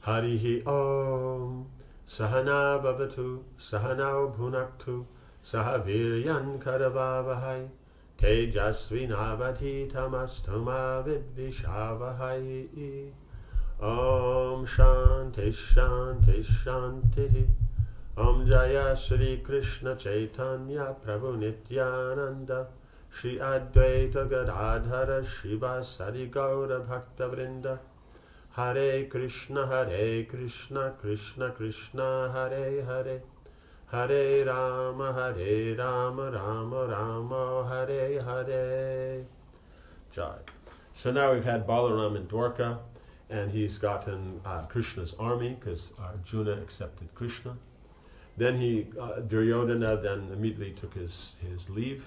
Harihi Om. Sahana Bhavatu, Sahanau Bhunaktu, Sahaviryan Karavavahai, Tejasvinavadhitamastuma Vidvishavahai. Om Shanti Shanti Shanti. Om Jaya Shri Krishna Chaitanya Prabhu Nityananda, Shri Advaita Gadadhara Shiva Sari Gaura Bhakta Vrinda. Hare Krishna Krishna Krishna Hare Hare, Hare Rama Rama Rama Hare Hare. Jai. So now we've had Balaram in Dwarka, and he's gotten Krishna's army because Arjuna accepted Krishna. Then Duryodhana then immediately took his leave,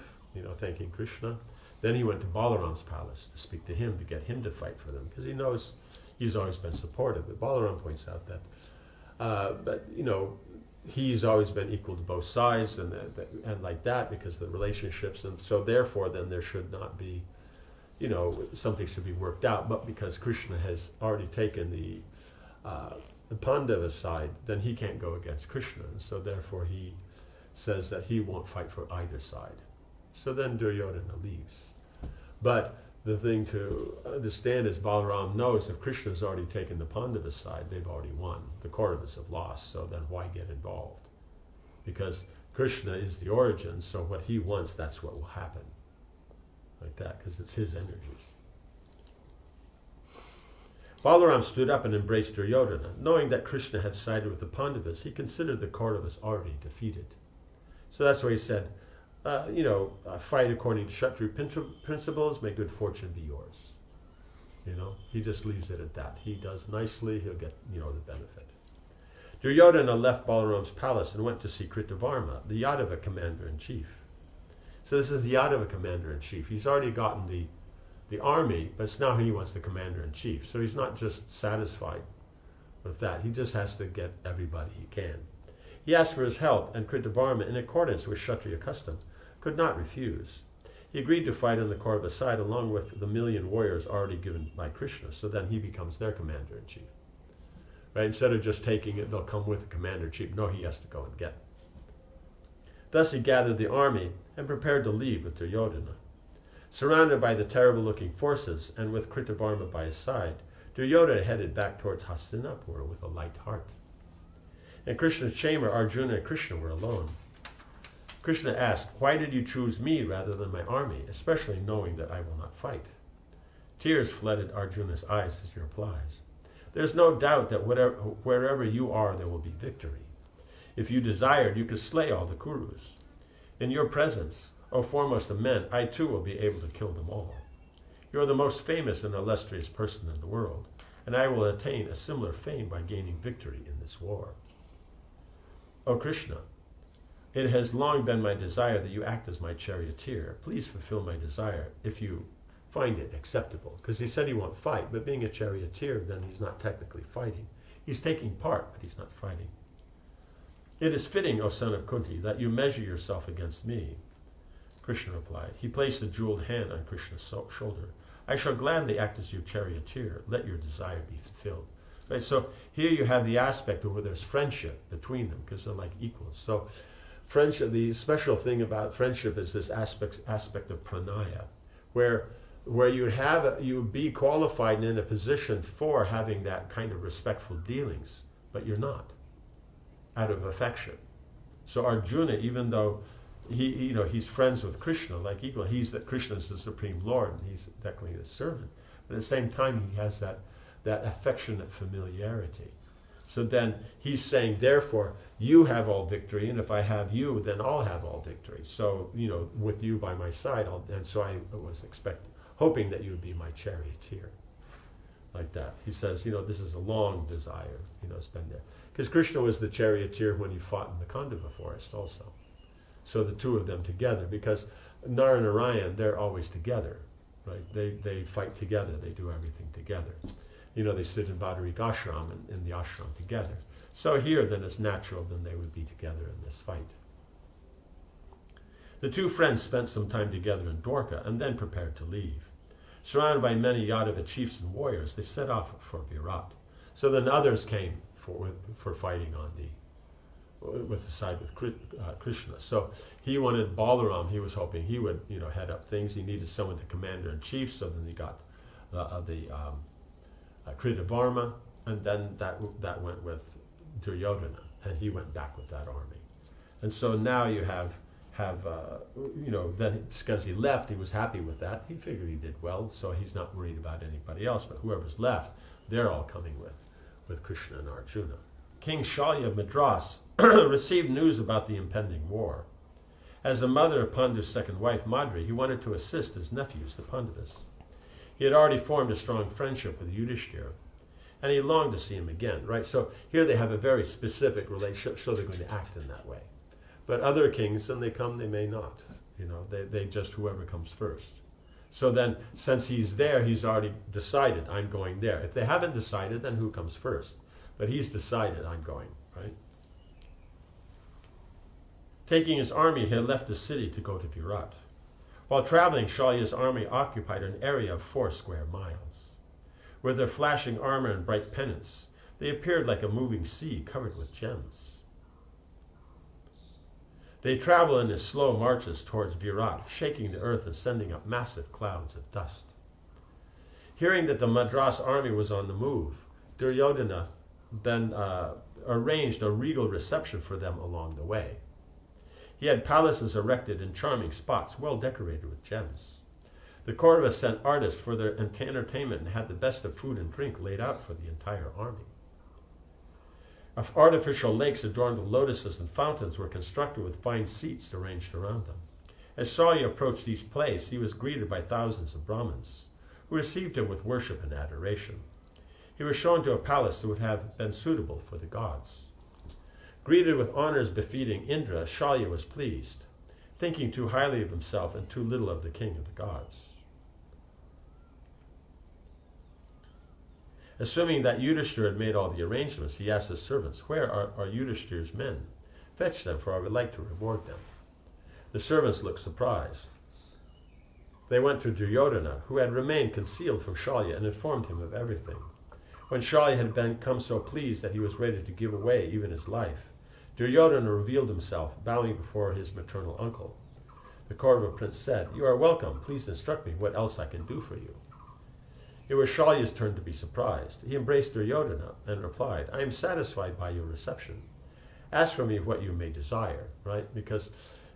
thanking Krishna. Then he went to Balaram's palace to speak to him, to get him to fight for them, because he knows he's always been supportive. But Balaram points out that, he's always been equal to both sides, and like that, because of the relationships, and so therefore then there should not be, something should be worked out. But because Krishna has already taken the Pandava side, then he can't go against Krishna, and so therefore he says that he won't fight for either side. So then Duryodhana leaves. But the thing to understand is Balaram knows if Krishna's already taken the Pandava side, they've already won. The Kauravas have lost, so then why get involved? Because Krishna is the origin, so what he wants, that's what will happen. Like that, because it's his energies. Balaram stood up and embraced Duryodhana. Knowing that Krishna had sided with the Pandavas, he considered the Kauravas already defeated. So that's why he said, fight according to Kshatriya principles, may good fortune be yours. He just leaves it at that. He does nicely, he'll get, the benefit. Duryodhana left Balaram's palace and went to see Kritavarma, the Yadava commander-in-chief. So this is the Yadava commander-in-chief. He's already gotten the army, but now he wants the commander-in-chief. So he's not just satisfied with that. He just has to get everybody he can. He asked for his help, and Kritavarma, in accordance with Kshatriya custom, could not refuse. He agreed to fight on the Kaurava side along with the 1,000,000 warriors already given by Krishna, so then he becomes their commander-in-chief. Right? Instead of just taking it, they'll come with the commander-in-chief. No, he has to go and get it. Thus he gathered the army and prepared to leave with Duryodhana. Surrounded by the terrible-looking forces and with Kritavarma by his side, Duryodhana headed back towards Hastinapur with a light heart. In Krishna's chamber, Arjuna and Krishna were alone. Krishna asked, "Why did you choose me rather than my army, especially knowing that I will not fight?" Tears flooded Arjuna's eyes as he replies, "There's no doubt that wherever you are, there will be victory. If you desired, you could slay all the Kurus. In your presence, O foremost of men, I too will be able to kill them all. You are the most famous and illustrious person in the world, and I will attain a similar fame by gaining victory in this war. O Krishna, it has long been my desire that you act as my charioteer. Please fulfill my desire if you find it acceptable." Because he said he won't fight, but being a charioteer, then he's not technically fighting. He's taking part, but he's not fighting. "It is fitting, O son of Kunti, that you measure yourself against me." Krishna replied. He placed a jeweled hand on Krishna's shoulder. "I shall gladly act as your charioteer. Let your desire be fulfilled." Right, so here you have the aspect of where there's friendship between them, because they're like equals. So friendship, the special thing about friendship is this aspect of pranaya, where you would be qualified and in a position for having that kind of respectful dealings, but you're not, out of affection. So Arjuna, even though he's friends with Krishna like equal, Krishna is the Supreme Lord, and he's technically his servant, but at the same time he has that affectionate familiarity. So then he's saying, therefore, you have all victory, and if I have you, then I'll have all victory. So, with you by my side, and so I was hoping that you would be my charioteer. Like that. He says, this is a long desire, it's been there. Because Krishna was the charioteer when he fought in the Khandava forest also. So the two of them together, because Nara and Narayan, they're always together, right? They fight together, they do everything together. They sit in Badarik ashram and in the ashram together. So here, then, it's natural then they would be together in this fight. The two friends spent some time together in Dwarka and then prepared to leave. Surrounded by many Yadava chiefs and warriors, they set off for Virat. So then others came for fighting on with the side with Krishna. So he wanted Balaram. He was hoping he would, head up things. He needed someone to commander-in-chief. So then he got the Kritavarma, and then that went with Duryodhana, and he went back with that army. And so now you have then because he left, he was happy with that. He figured he did well, so he's not worried about anybody else. But whoever's left, they're all coming with Krishna and Arjuna. King Shalya of Madras received news about the impending war. As the mother of Pandu's second wife, Madri, he wanted to assist his nephews, the Pandavas. He had already formed a strong friendship with Yudhishthira, and he longed to see him again, right? So here they have a very specific relationship, so they're going to act in that way. But other kings, when they come, they may not. They just whoever comes first. So then, since he's there, he's already decided, I'm going there. If they haven't decided, then who comes first? But he's decided, I'm going, right? Taking his army, he had left the city to go to Virat. While traveling, Shalya's army occupied an area of 4 square miles. With their flashing armor and bright pennants, they appeared like a moving sea covered with gems. They traveled in his slow marches towards Virat, shaking the earth and sending up massive clouds of dust. Hearing that the Madras army was on the move, Duryodhana then arranged a regal reception for them along the way. He had palaces erected in charming spots, well decorated with gems. The Kauravas sent artists for their entertainment and had the best of food and drink laid out for the entire army. Artificial lakes adorned with lotuses and fountains were constructed with fine seats arranged around them. As Shalya approached each place, he was greeted by thousands of Brahmins, who received him with worship and adoration. He was shown to a palace that would have been suitable for the gods. Greeted with honors befitting Indra, Shalya was pleased, thinking too highly of himself and too little of the king of the gods. Assuming that Yudhishthira had made all the arrangements, he asked his servants, "Where are Yudhishthira's men? Fetch them, for I would like to reward them." The servants looked surprised. They went to Duryodhana, who had remained concealed from Shalya, and informed him of everything. When Shalya had become so pleased that he was ready to give away even his life, Duryodhana revealed himself, bowing before his maternal uncle. The Kaurava prince said, "You are welcome. Please instruct me what else I can do for you." It was Shalya's turn to be surprised. He embraced Duryodhana and replied, "I am satisfied by your reception. Ask for me what you may desire," right? Because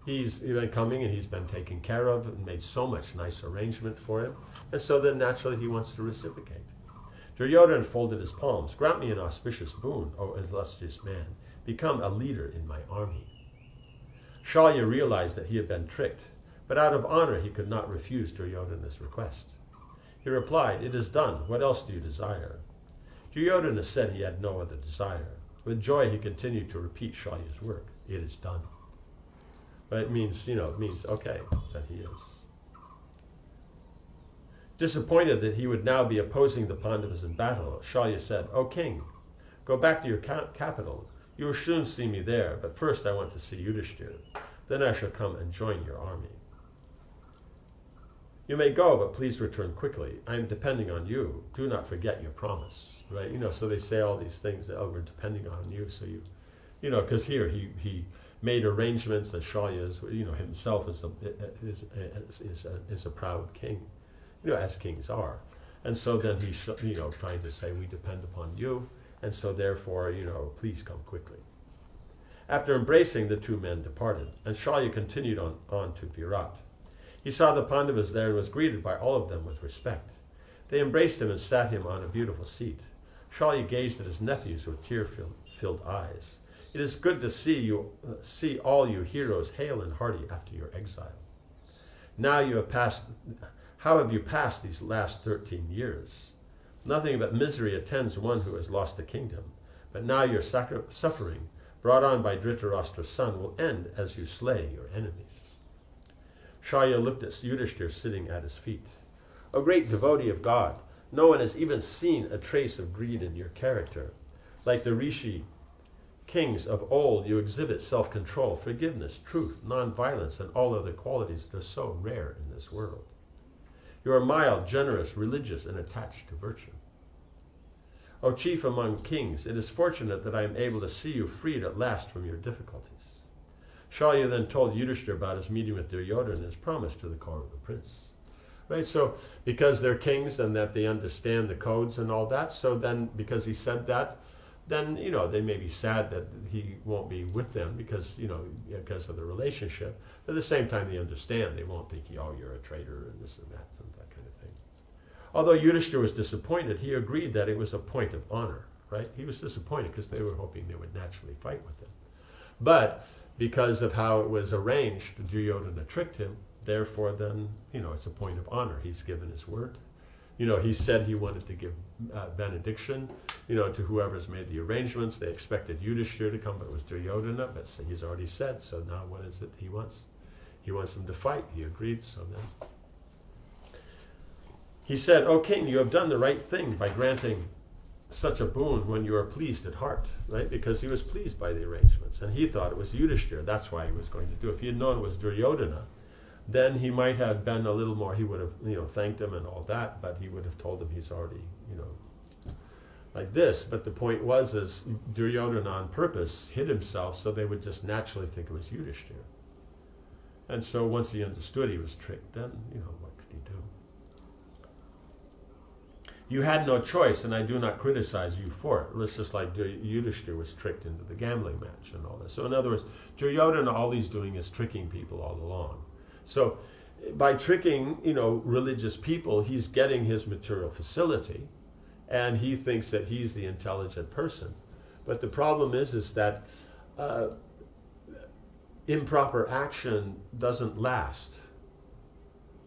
he's been coming and he's been taken care of and made so much nice arrangement for him. And so then naturally he wants to reciprocate. Duryodhana folded his palms. "Grant me an auspicious boon, O illustrious man. Become a leader in my army." Shalya realized that he had been tricked, but out of honor he could not refuse Duryodhana's request. He replied, "It is done. What else do you desire?" Duryodhana said he had no other desire. With joy he continued to repeat Shalya's work. "It is done." But it means, okay, that he is. Disappointed that he would now be opposing the Pandavas in battle, Shalya said, "O king, go back to your capital. You will soon see me there, but first I want to see Yudhishthira. Then I shall come and join your army." "You may go, but please return quickly. I am depending on you. Do not forget your promise." Right? So they say all these things that, we're depending on you. So because here he made arrangements that Shalya is, himself is a proud king, as kings are. And so then he's, trying to say, we depend upon you. And so therefore, please come quickly. After embracing, the two men departed, and Shalya continued on to Virat. He saw the Pandavas there and was greeted by all of them with respect. They embraced him and sat him on a beautiful seat. Shalya gazed at his nephews with tear-filled eyes. "It is good to see all you heroes hale and hearty after your exile. Now how have you passed these last 13 years? Nothing but misery attends one who has lost a kingdom. But now your suffering, brought on by Dhritarashtra's son, will end as you slay your enemies." Shalya looked at Yudhishthira sitting at his feet. "O great devotee of God, no one has even seen a trace of greed in your character. Like the Rishi kings of old, you exhibit self-control, forgiveness, truth, non-violence, and all other qualities that are so rare in this world. You are mild, generous, religious, and attached to virtue. O chief among kings, it is fortunate that I am able to see you freed at last from your difficulties. Shalya then told Yudhishthira about his meeting with Duryodhana and his promise to the court of the prince. Right, so because they're kings and that they understand the codes and all that, so then because he said that, then, they may be sad that he won't be with them because of the relationship. But at the same time, they understand. They won't think, you're a traitor and this and that kind of thing. Although Yudhishthira was disappointed, he agreed that it was a point of honor, right? He was disappointed because they were hoping they would naturally fight with him. But because of how it was arranged, Duryodhana tricked him. Therefore, then, it's a point of honor. He's given his word. He said he wanted to give benediction, to whoever's made the arrangements. They expected Yudhishthira to come, but it was Duryodhana. But he's already said, so now what is it he wants? He wants them to fight. He agreed, so then. He said, O king, you have done the right thing by granting such a boon when you are pleased at heart, right? Because he was pleased by the arrangements. And he thought it was Yudhishthira. That's why he was going to do it. If he had known it was Duryodhana, then he might have been a little more, he would have, thanked him and all that, but he would have told him he's already, like this. But the point is Duryodhana on purpose hid himself so they would just naturally think it was Yudhishthira. And so once he understood he was tricked, then, what could he do? You had no choice, and I do not criticize you for it. It's just like Yudhishthira was tricked into the gambling match and all this. So in other words, Duryodhana, all he's doing is tricking people all along. So by tricking, religious people, he's getting his material facility, and he thinks that he's the intelligent person. But the problem is that improper action doesn't last.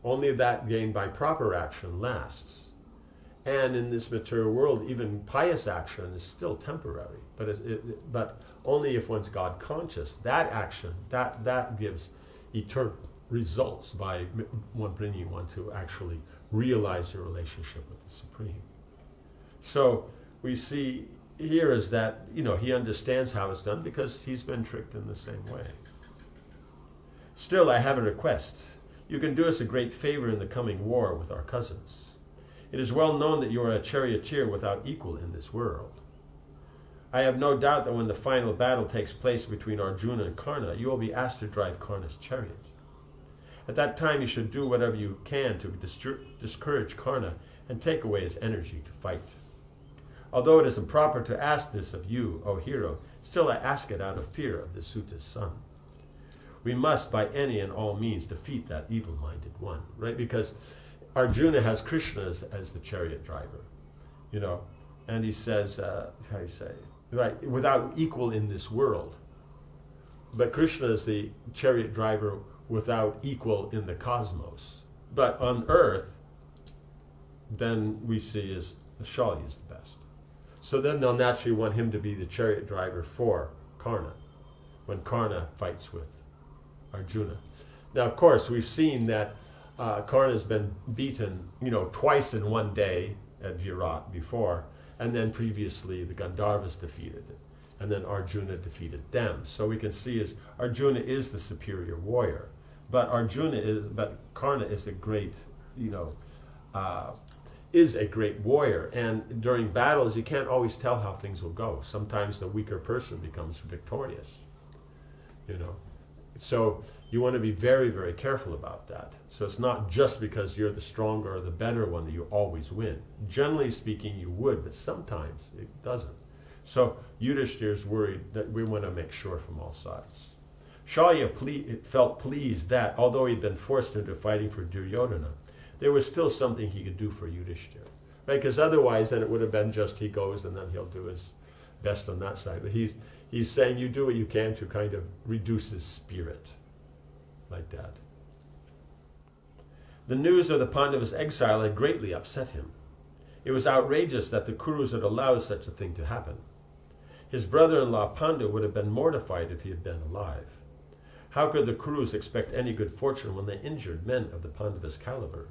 Only that gained by proper action lasts. And in this material world, even pious action is still temporary, but only if one's God conscious. That action, that gives eternal results by bringing one to actually realize your relationship with the Supreme. So we see here is that, he understands how it's done because he's been tricked in the same way. Still, I have a request. You can do us a great favor in the coming war with our cousins. It is well known that you are a charioteer without equal in this world. I have no doubt that when the final battle takes place between Arjuna and Karna, you will be asked to drive Karna's chariot. At that time, you should do whatever you can to discourage Karna and take away his energy to fight. Although it is improper to ask this of you, O hero, still I ask it out of fear of the Suta's son. We must, by any and all means, defeat that evil-minded one, right? Because Arjuna has Krishna as the chariot driver, and he says, how do you say, right, without equal in this world. But Krishna is the chariot driver without equal in the cosmos. But on earth, then we see is Shalya is the best. So then they'll naturally want him to be the chariot driver for Karna, when Karna fights with Arjuna. Now, of course, we've seen that Karna's been beaten, twice in one day at Virat before, and then previously the Gandharvas defeated it, and then Arjuna defeated them. So we can see Arjuna is the superior warrior. But Karna is a great, is a great warrior. And during battles, you can't always tell how things will go. Sometimes the weaker person becomes victorious, So you want to be very, very careful about that. So it's not just because you're the stronger or the better one that you always win. Generally speaking, you would, but sometimes it doesn't. So Yudhishthira's worried that we want to make sure from all sides. Shalya felt pleased that, although he'd been forced into fighting for Duryodhana, there was still something he could do for Yudhishthira. Right? Because otherwise, then it would have been just he goes and then he'll do his best on that side. But he's saying you do what you can to kind of reduce his spirit, like that. The news of the Pandavas' exile had greatly upset him. It was outrageous that the Kurus had allowed such a thing to happen. His brother-in-law Pandu would have been mortified if he had been alive. How could the Kurus expect any good fortune when they injured men of the Pandavas' caliber,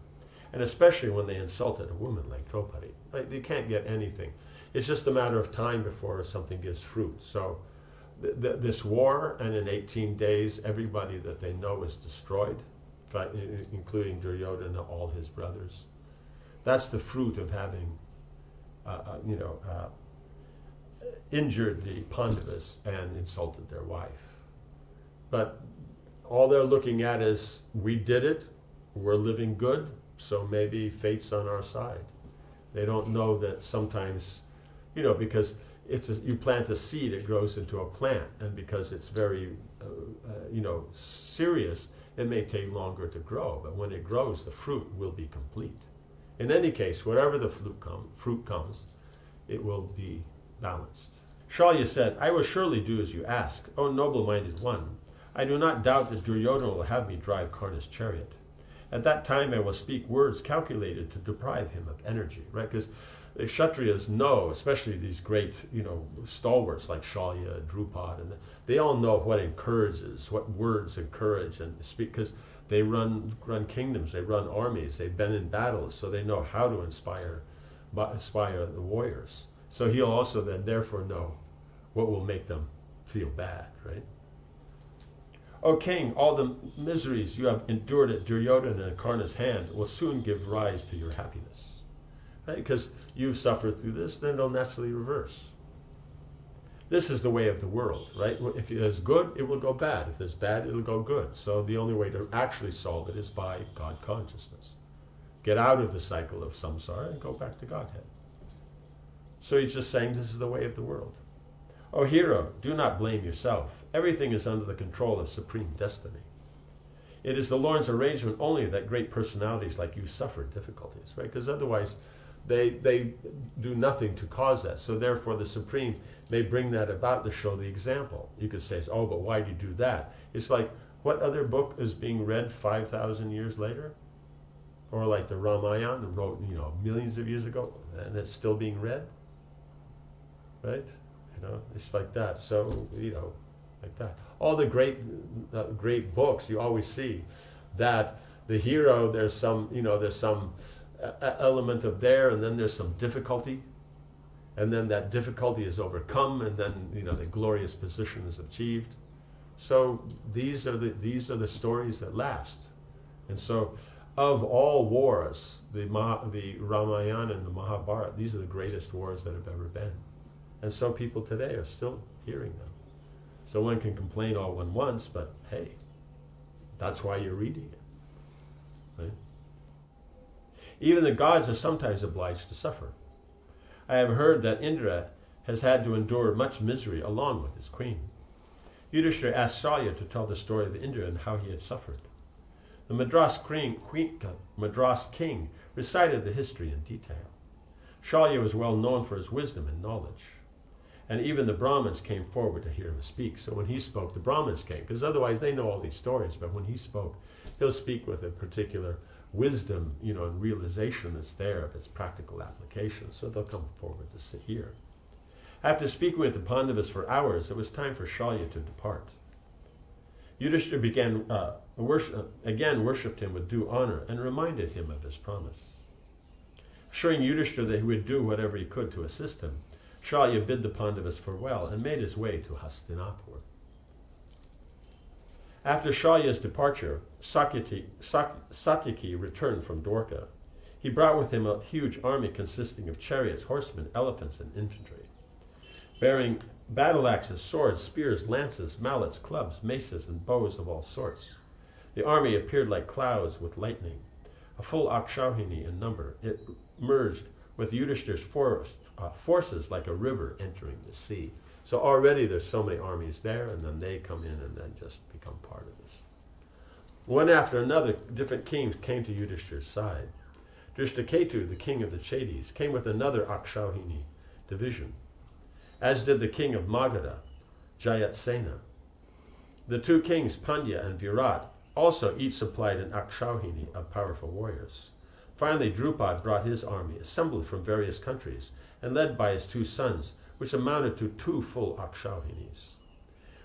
and especially when they insulted a woman like Draupadi? Like, they can't get anything. It's just a matter of time before something gives fruit. So this war, and in 18 days, everybody that they know is destroyed, including Duryodhana, all his brothers. That's the fruit of having injured the Pandavas and insulted their wife. But all they're looking at is, we did it, we're living good, so maybe fate's on our side. They don't know that sometimes, because you plant a seed, it grows into a plant, and because it's very, serious, it may take longer to grow, but when it grows, the fruit will be complete. In any case, wherever the fruit comes, it will be balanced. Shalya said, I will surely do as you ask, O noble-minded one. I do not doubt that Duryodhana will have me drive Karna's chariot. At that time I will speak words calculated to deprive him of energy, right? Because the Kshatriyas know, especially these great, stalwarts like Shalya, Drupad, and they all know what encourages, what words encourage and speak, because they run kingdoms, they run armies, they've been in battles, so they know how to inspire the warriors. So he'll also then therefore know what will make them feel bad, right? O king, all the miseries you have endured at Duryodhana and Karna's hand will soon give rise to your happiness. Right? Because you've suffered through this, then it'll naturally reverse. This is the way of the world, right? If there's good, it will go bad. If there's bad, it'll go good. So the only way to actually solve it is by God consciousness. Get out of the cycle of samsara and go back to Godhead. So he's just saying this is the way of the world. O hero, do not blame yourself. Everything is under the control of supreme destiny. It is the Lord's arrangement only that great personalities like you suffer difficulties, right? Because otherwise they do nothing to cause that. So therefore the Supreme may bring that about to show the example. You could say, oh, but why do you do that? It's like, what other book is being read 5,000 years later? Or like the Ramayana, wrote millions of years ago, and it's still being read? Right? It's like that. So, like that. All the great books, you always see that the hero, there's some element of there, and then there's some difficulty, and then that difficulty is overcome, and then the glorious position is achieved. So these are the stories that last. And so, of all wars, the Ramayana and the Mahabharata, these are the greatest wars that have ever been. And so people today are still hearing them. So one can complain all one wants, but hey, that's why you're reading it. Right? Even the gods are sometimes obliged to suffer. I have heard that Indra has had to endure much misery along with his queen. Yudhishthira asked Shalya to tell the story of Indra and how he had suffered. The Madras king recited the history in detail. Shalya was well known for his wisdom and knowledge. And even the Brahmins came forward to hear him speak. So when he spoke, the Brahmins came, because otherwise they know all these stories, but when he spoke, he'll speak with a particular wisdom, and realization that's there of its practical application. So they'll come forward to sit here. After speaking with the Pandavas for hours, it was time for Shalya to depart. Yudhishthira again worshipped him with due honor and reminded him of his promise. Assuring Yudhishthira that he would do whatever he could to assist him, Shalya bid the Pandavas farewell and made his way to Hastinapur. After Shalya's departure, Satyaki returned from Dwarka. He brought with him a huge army consisting of chariots, horsemen, elephants, and infantry. Bearing battle axes, swords, spears, lances, mallets, clubs, maces, and bows of all sorts. The army appeared like clouds with lightning, a full akshauhini in number. It merged with Yudhishthira's forces like a river entering the sea. So already there's so many armies there, and then they come in and then just become part of this. One after another, different kings came to Yudhishthira's side. Drishtaketu, the king of the Chedis, came with another akshauhini division, as did the king of Magadha, Jayatsena. The two kings, Pandya and Virat, also each supplied an akshauhini of powerful warriors. Finally, Drupad brought his army, assembled from various countries, and led by his two sons, which amounted to 2 full akshauhinis.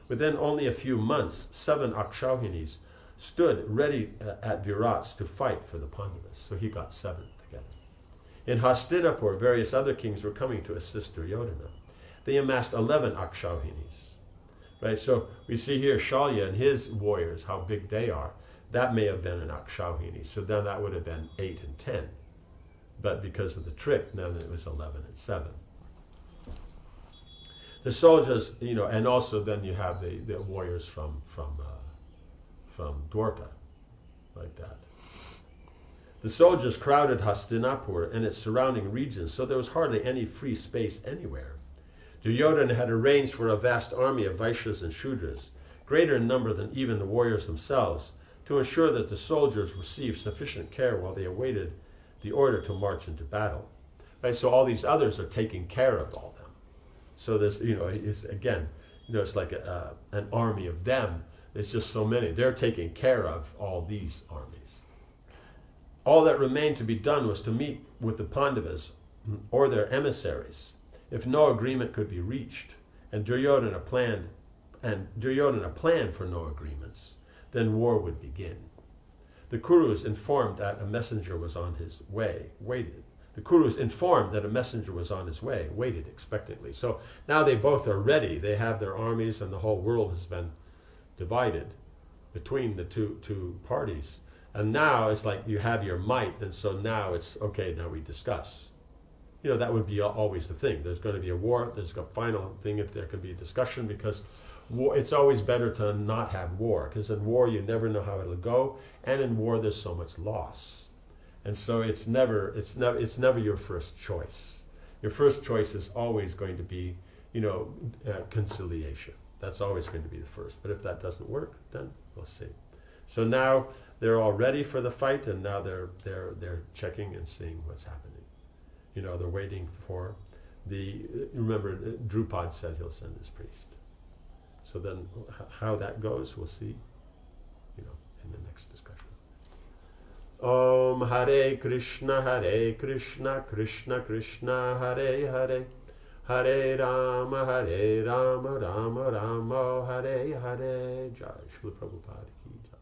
Within only a few months, 7 akshauhinis stood ready at Virat's to fight for the Pandavas. So he got 7 together. In Hastinapur, various other kings were coming to assist Duryodhana. They amassed 11 akshauhinis. Right, so we see here Shalya and his warriors, how big they are. That may have been an akshauhini. So then that would have been 8 and 10. but because of the trick, now it was 11 and 7. The soldiers, and also then you have the warriors from Dwarka, like that. The soldiers crowded Hastinapur and its surrounding regions, so there was hardly any free space anywhere. Duryodhana had arranged for a vast army of Vaishyas and Shudras, greater in number than even the warriors themselves, to ensure that the soldiers received sufficient care while they awaited the order to march into battle. Right? So all these others are taking care of all them. So there's, it's again, it's like an army of them. There's just so many. They're taking care of all these armies. All that remained to be done was to meet with the Pandavas or their emissaries, if no agreement could be reached, and Duryodhana planned for no agreements, then war would begin. The Kurus, informed that a messenger was on his way, waited. The Kurus, informed that a messenger was on his way, waited expectantly. So now they both are ready. They have their armies, and the whole world has been divided between the two parties. And now it's like you have your might, and so now it's, okay, now we discuss. That would be always the thing. There's going to be a war. There's a final thing if there can be a discussion, because war, it's always better to not have war, because in war you never know how it'll go, and in war there's so much loss. And so it's never your first choice. Your first choice is always going to be, conciliation. That's always going to be the first. But if that doesn't work, then we'll see. So now they're all ready for the fight, and now they're checking and seeing what's happening. They're waiting for remember, Drupad said he'll send his priest. So then how that goes, we'll see, in the next discussion. Om Hare Krishna, Krishna Krishna, Hare Hare, Hare Rama, Rama Rama, Hare Hare. Jai Srila Prabhupada ki jai.